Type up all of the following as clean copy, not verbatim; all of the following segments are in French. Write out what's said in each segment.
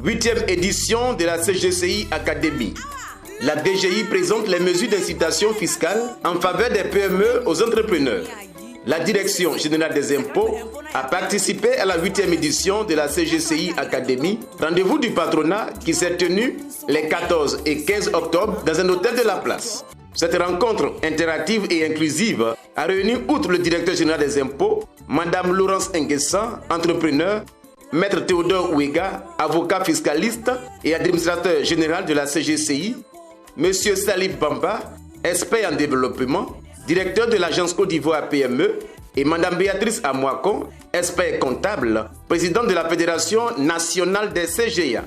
8e édition de la CGCI Academy. La DGI présente les mesures d'incitation fiscale en faveur des PME aux entrepreneurs. La Direction générale des impôts a participé à la 8e édition de la CGCI Academy, rendez-vous du patronat qui s'est tenu les 14 et 15 octobre dans un hôtel de la place. Cette rencontre interactive et inclusive a réuni, outre le directeur général des impôts, Madame Laurence Nguessan, entrepreneur, Maître Théodore Ouega, avocat fiscaliste et administrateur général de la CGCI, Monsieur Salif Bamba, expert en développement, directeur de l'agence Côte d'Ivoire PME, et Madame Béatrice Amouakon, expert comptable, présidente de la Fédération nationale des CGA.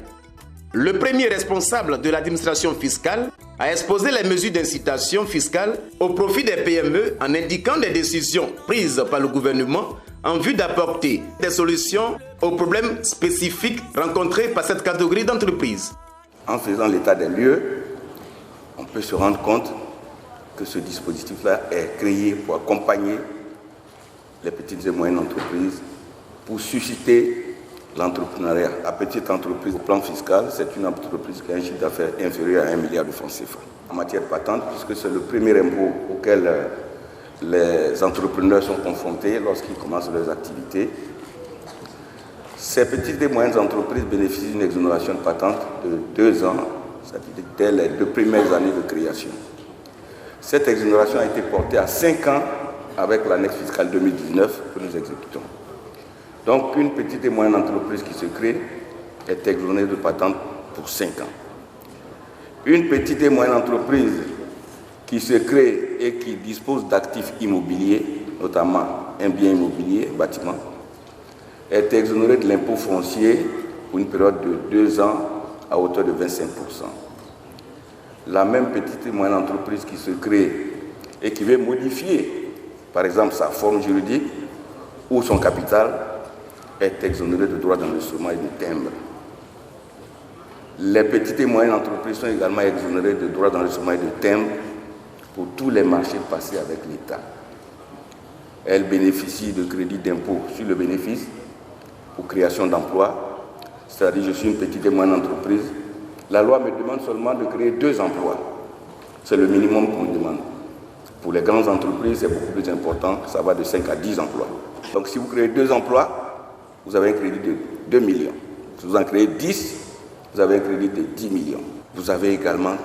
Le premier responsable de l'administration fiscale a exposé les mesures d'incitation fiscale au profit des PME en indiquant des décisions prises par le gouvernement en vue d'apporter des solutions aux problèmes spécifiques rencontrés par cette catégorie d'entreprises. En faisant l'état des lieux, on peut se rendre compte que ce dispositif-là est créé pour accompagner les petites et moyennes entreprises, pour susciter l'entrepreneuriat. La petite entreprise au plan fiscal, c'est une entreprise qui a un chiffre d'affaires inférieur à 1 milliard de francs CFA. En matière patente, puisque c'est le premier impôt auquel les entrepreneurs sont confrontés lorsqu'ils commencent leurs activités, ces petites et moyennes entreprises bénéficient d'une exonération de patente de 2 ans, c'est-à-dire dès les 2 premières années de création. Cette exonération a été portée à 5 ans avec l'annexe fiscale 2019 que nous exécutons. Donc, une petite et moyenne entreprise qui se crée est exonérée de patente pour 5 ans. Une petite et moyenne entreprise qui se crée et qui dispose d'actifs immobiliers, notamment un bien immobilier, bâtiment, est exonérée de l'impôt foncier pour une période de 2 ans à hauteur de 25%. La même petite et moyenne entreprise qui se crée et qui veut modifier, par exemple, sa forme juridique ou son capital, est exonérée de droits d'enregistrement et de timbre. Les petites et moyennes entreprises sont également exonérées de droits d'enregistrement et de timbre pour tous les marchés passés avec l'État. Elles bénéficient de crédits d'impôt sur le bénéfice pour création d'emplois, c'est-à-dire je suis une petite et moyenne entreprise. La loi me demande seulement de créer 2 emplois. C'est le minimum qu'on me demande. Pour les grandes entreprises, c'est beaucoup plus important, ça va de 5 à 10 emplois. Donc si vous créez 2 emplois, vous avez un crédit de 2 millions. Si vous en créez 10, vous avez un crédit de 10 millions. Vous avez également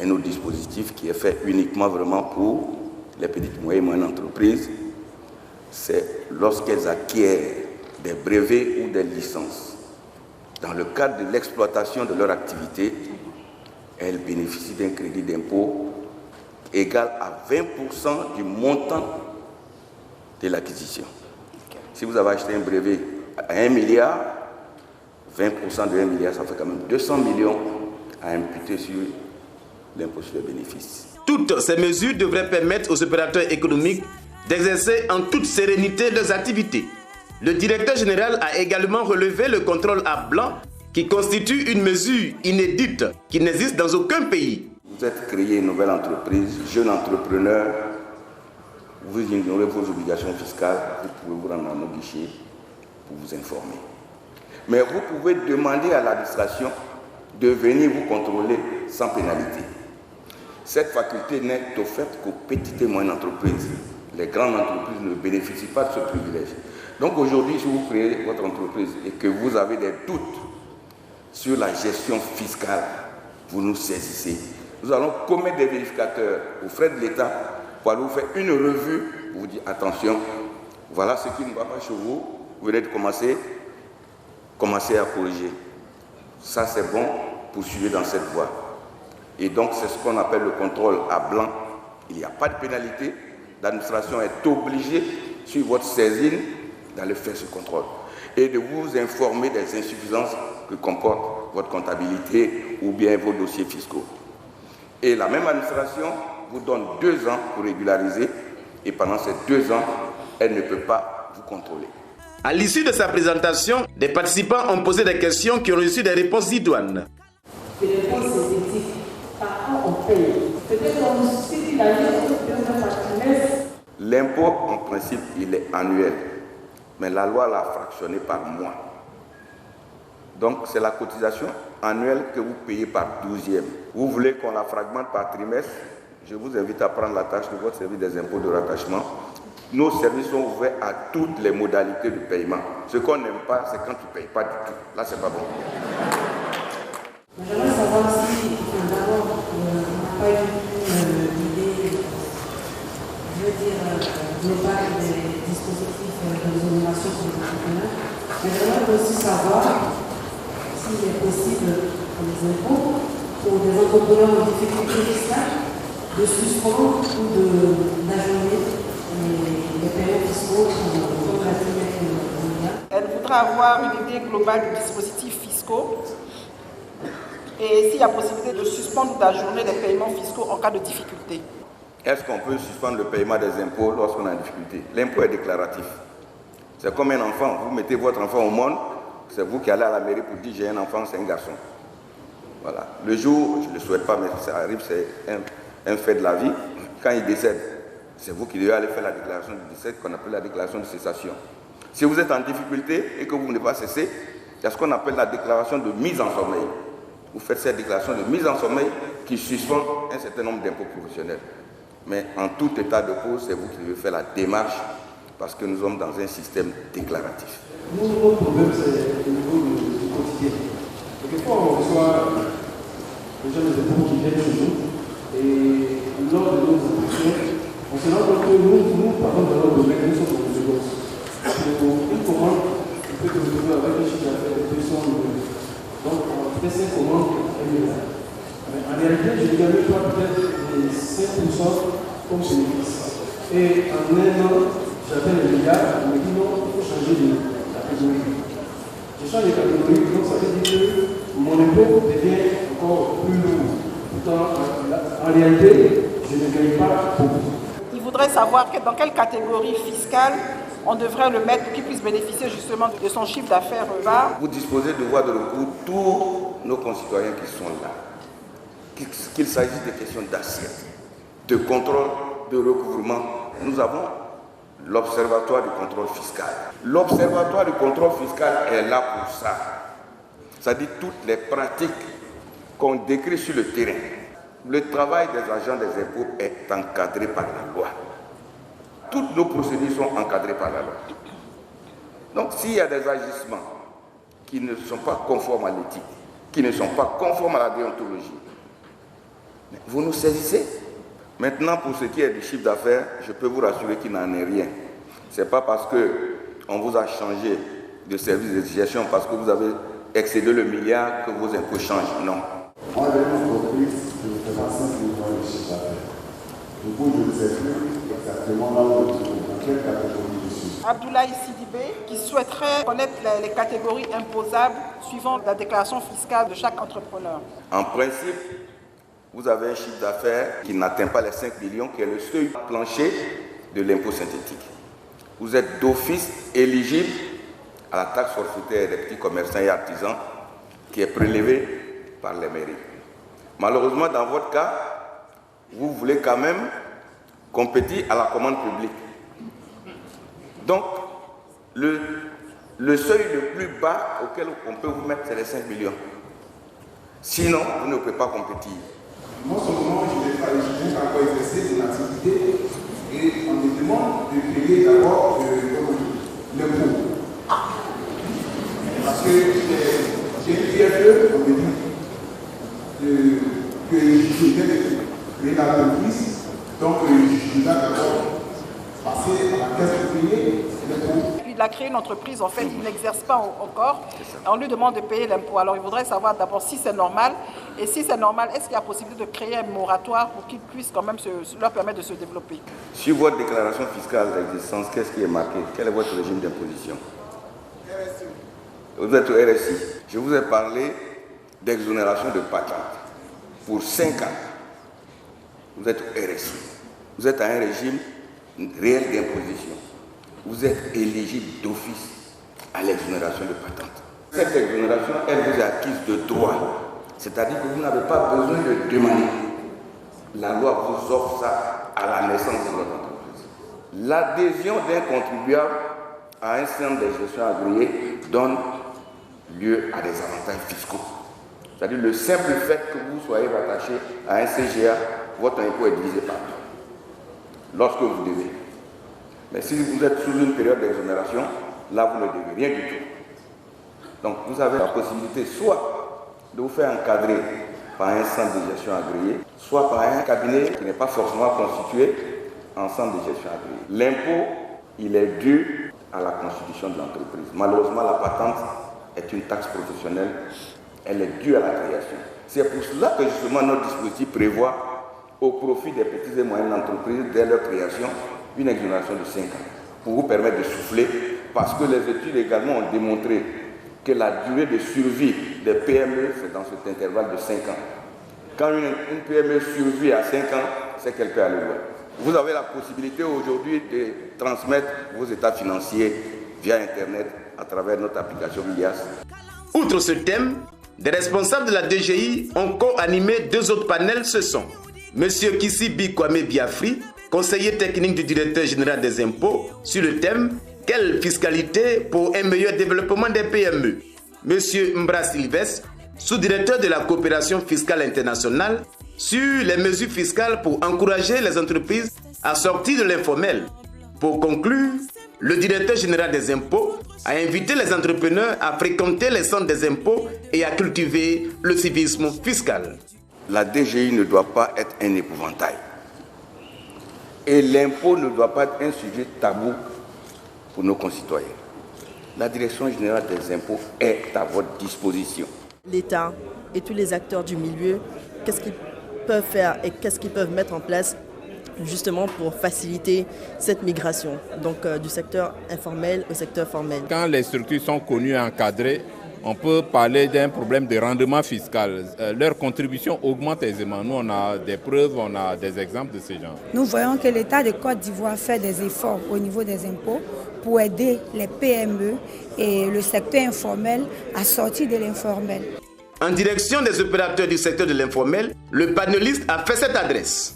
un autre dispositif qui est fait uniquement vraiment pour les petites et moyennes entreprises. C'est lorsqu'elles acquièrent des brevets ou des licences. Dans le cadre de l'exploitation de leur activité, elles bénéficient d'un crédit d'impôt égal à 20% du montant de l'acquisition. Si vous avez acheté un brevet à 1 milliard, 20% de 1 milliard, ça fait quand même 200 millions à imputer sur l'impôt sur les bénéfices. Toutes ces mesures devraient permettre aux opérateurs économiques d'exercer en toute sérénité leurs activités. Le directeur général a également relevé le contrôle à blanc qui constitue une mesure inédite qui n'existe dans aucun pays. Vous êtes créé une nouvelle entreprise, jeune entrepreneur, vous ignorez vos obligations fiscales, vous pouvez vous rendre à nos guichets pour vous informer. Mais vous pouvez demander à l'administration de venir vous contrôler sans pénalité. Cette faculté n'est offerte qu'aux petites et moyennes entreprises. Les grandes entreprises ne bénéficient pas de ce privilège. Donc aujourd'hui, si vous créez votre entreprise et que vous avez des doutes sur la gestion fiscale, vous nous saisissez. Nous allons commettre des vérificateurs aux frais de l'État pour aller vous faire une revue pour vous dire attention, voilà ce qui ne va pas chez vous, vous venez de commencer à corriger. Ça c'est bon, poursuivez dans cette voie. Et donc c'est ce qu'on appelle le contrôle à blanc. Il n'y a pas de pénalité, l'administration est obligée, sur votre saisine, d'aller faire ce contrôle et de vous informer des insuffisances que comporte votre comptabilité ou bien vos dossiers fiscaux. Et la même administration vous donne 2 ans pour régulariser et pendant ces 2 ans, elle ne peut pas vous contrôler. À l'issue de sa présentation, des participants ont posé des questions qui ont reçu des réponses idoines. Des réponses éthiques. Par quoi on paye? Peut-être qu'on suit la liste de notre trimestre. L'impôt, en principe, il est annuel. Mais la loi l'a fractionné par mois. Donc c'est la cotisation annuelle que vous payez par 12e. Vous voulez qu'on la fragmente par trimestre? Je vous invite à prendre la tâche de votre service des impôts de rattachement. Nos services sont ouverts à toutes les modalités de paiement. Ce qu'on n'aime pas, c'est quand tu ne payes pas du tout. Là, c'est pas bon. J'aimerais savoir si, d'abord, on n'a pas eu l'idée, je veux dire, globale des dispositifs d'exonération pour les entrepreneurs. Mais j'aimerais aussi savoir s'il est possible pour les impôts, pour des entrepreneurs en difficulté fiscale, de suspendre ou d'ajourner les paiements fiscaux comme l'a dit M. Elle voudra avoir une idée globale des dispositifs fiscaux et s'il y a possibilité de suspendre ou d'ajourner les paiements fiscaux en cas de difficulté. Est-ce qu'on peut suspendre le paiement des impôts lorsqu'on a une difficulté? L'impôt est déclaratif. C'est comme un enfant. Vous mettez votre enfant au monde, c'est vous qui allez à la mairie pour dire j'ai un enfant, c'est un garçon. Voilà. Le jour, je ne le souhaite pas, mais ça arrive, c'est un fait de la vie. Quand il décède, c'est vous qui devez aller faire la déclaration de décès qu'on appelle la déclaration de cessation. Si vous êtes en difficulté et que vous ne voulez pas cesser, il y a ce qu'on appelle la déclaration de mise en sommeil. Vous faites cette déclaration de mise en sommeil qui suspend un certain nombre d'impôts professionnels. Mais en tout état de cause, c'est vous qui devez faire la démarche parce que nous sommes dans un système déclaratif. Nous, notre problème, c'est au niveau du quotidien. Quelquefois, on reçoit les gens des impôts qui viennent chez nous et lors de nos opérations, on se rend compte que nous par contre, dans notre domaine, nous sommes dans le négoce. Pour une commande, on peut se retrouver avec un chiffre d'affaires de 200 euros. Donc, on fait 5 commandes et 1 euro. En réalité, je ne gagne pas peut-être les 5% comme bénéfice. Et en un an, j'appelle les milliards, on me dit non, il faut changer de catégorie. Je change de catégorie, donc ça veut dire que mon impôt devient encore plus lourd. Pourtant, en réalité, je ne gagne pas beaucoup. Il voudrait savoir dans quelle catégorie fiscale on devrait le mettre pour qu'il puisse bénéficier justement de son chiffre d'affaires bas. Vous disposez de voies de recours tous nos concitoyens qui sont là. Qu'il s'agisse de questions d'assiette, de contrôle, de recouvrement. Nous avons l'Observatoire du contrôle fiscal. L'Observatoire du contrôle fiscal est là pour ça. C'est-à-dire toutes les pratiques qu'on décrit sur le terrain. Le travail des agents des impôts est encadré par la loi. Toutes nos procédures sont encadrées par la loi. Donc s'il y a des agissements qui ne sont pas conformes à l'éthique, qui ne sont pas conformes à la déontologie, vous nous saisissez. Maintenant, pour ce qui est du chiffre d'affaires, je peux vous rassurer qu'il n'en est rien. Ce n'est pas parce qu'on vous a changé de service de gestion, parce que vous avez excédé le milliard que vos impôts changent. Non. Moi, j'ai une entreprise qui ne fait pas 5 millions de chiffre d'affaires. Du coup, je ne sais plus exactement là où je suis, dans quelle catégorie je suis. Abdoulaye Sidibé, qui souhaiterait connaître les catégories imposables suivant la déclaration fiscale de chaque entrepreneur. En principe, vous avez un chiffre d'affaires qui n'atteint pas les 5 millions, qui est le seuil plancher de l'impôt synthétique. Vous êtes d'office éligible à la taxe forfaitaire des petits commerçants et artisans qui est prélevée par les mairies. Malheureusement, dans votre cas, vous voulez quand même compétir à la commande publique. Donc, le seuil le plus bas auquel on peut vous mettre, c'est les 5 millions. Sinon, vous ne pouvez pas compétir. Moi, seulement, je n'ai pas encore exercé mon activité et on me demande de payer d'abord l'impôt. Parce que j'ai une PFE, on me dit que je viens de créer la entreprise, donc je dois d'abord passer à la caisse de payer l'impôt. Il a créé une entreprise, en fait, il n'exerce pas encore. On lui demande de payer l'impôt. Alors, il voudrait savoir d'abord si c'est normal. Et si c'est normal, est-ce qu'il y a possibilité de créer un moratoire pour qu'il puisse quand même leur permettre de se développer? Sur votre déclaration fiscale d'existence, qu'est-ce qui est marqué? Quel est votre régime d'imposition? RSI. Vous êtes au RSI. Je vous ai parlé d'exonération de patente pour 5 ans. Vous êtes au RSI. Vous êtes à un régime réel d'imposition. Vous êtes éligible d'office à l'exonération de patente. Cette exonération, elle vous est acquise de droit. C'est-à-dire que vous n'avez pas besoin de demander. La loi vous offre ça à la naissance de votre entreprise. L'adhésion d'un contribuable à un centre de gestion agréé donne lieu à des avantages fiscaux. C'est-à-dire le simple fait que vous soyez rattaché à un CGA, votre impôt est divisé par deux, lorsque vous devez. Mais si vous êtes sous une période d'exonération, là vous ne devez rien du tout. Donc vous avez la possibilité soit de vous faire encadrer par un centre de gestion agréé, soit par un cabinet qui n'est pas forcément constitué en centre de gestion agréé. L'impôt, il est dû à la constitution de l'entreprise. Malheureusement, la patente est une taxe professionnelle, elle est due à la création. C'est pour cela que justement notre dispositif prévoit au profit des petites et moyennes entreprises, dès leur création, une exonération de 5 ans, pour vous permettre de souffler, parce que les études également ont démontré que la durée de survie des PME, c'est dans cet intervalle de 5 ans. Quand une PME survit à 5 ans, c'est qu'elle peut aller loin. Vous avez la possibilité aujourd'hui de transmettre vos états financiers via Internet à travers notre application IAS. Outre ce thème, des responsables de la DGI ont co-animé 2 autres panels. Ce sont M. Kissibi Kwame Biafri, conseiller technique du directeur général des impôts, sur le thème « Quelle fiscalité pour un meilleur développement des PME ?» M. Mbra Sylvestre, sous-directeur de la coopération fiscale internationale, sur les mesures fiscales pour encourager les entreprises à sortir de l'informel. Pour conclure, le directeur général des impôts a invité les entrepreneurs à fréquenter les centres des impôts et à cultiver le civisme fiscal. La DGI ne doit pas être un épouvantail. Et l'impôt ne doit pas être un sujet tabou pour nos concitoyens. La Direction générale des impôts est à votre disposition. L'État et tous les acteurs du milieu, qu'est-ce qu'ils peuvent faire et qu'est-ce qu'ils peuvent mettre en place justement pour faciliter cette migration, donc du secteur informel au secteur formel. Quand les structures sont connues et encadrées, on peut parler d'un problème de rendement fiscal. Leur contribution augmente aisément. Nous, on a des preuves, on a des exemples de ces gens. Nous voyons que l'État de Côte d'Ivoire fait des efforts au niveau des impôts pour aider les PME et le secteur informel à sortir de l'informel. En direction des opérateurs du secteur de l'informel, le panéliste a fait cette adresse.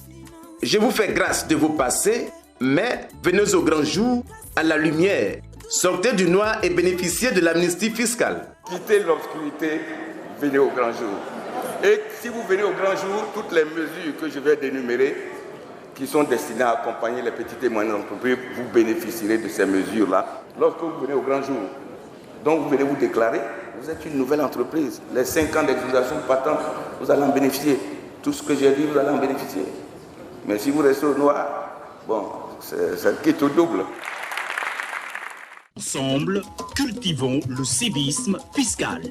Je vous fais grâce de vos passés, mais venez au grand jour, à la lumière. Sortez du noir et bénéficiez de l'amnistie fiscale. Quittez l'obscurité, venez au grand jour. Et si vous venez au grand jour, toutes les mesures que je vais dénumérer, qui sont destinées à accompagner les petites et moyennes entreprises, vous bénéficierez de ces mesures-là. Lorsque vous venez au grand jour, donc vous venez vous déclarer, vous êtes une nouvelle entreprise. Les 5 ans d'exonération patente, vous allez en bénéficier. Tout ce que j'ai dit, vous allez en bénéficier. Mais si vous restez au noir, bon, c'est quitte au double. Ensemble, cultivons le civisme fiscal.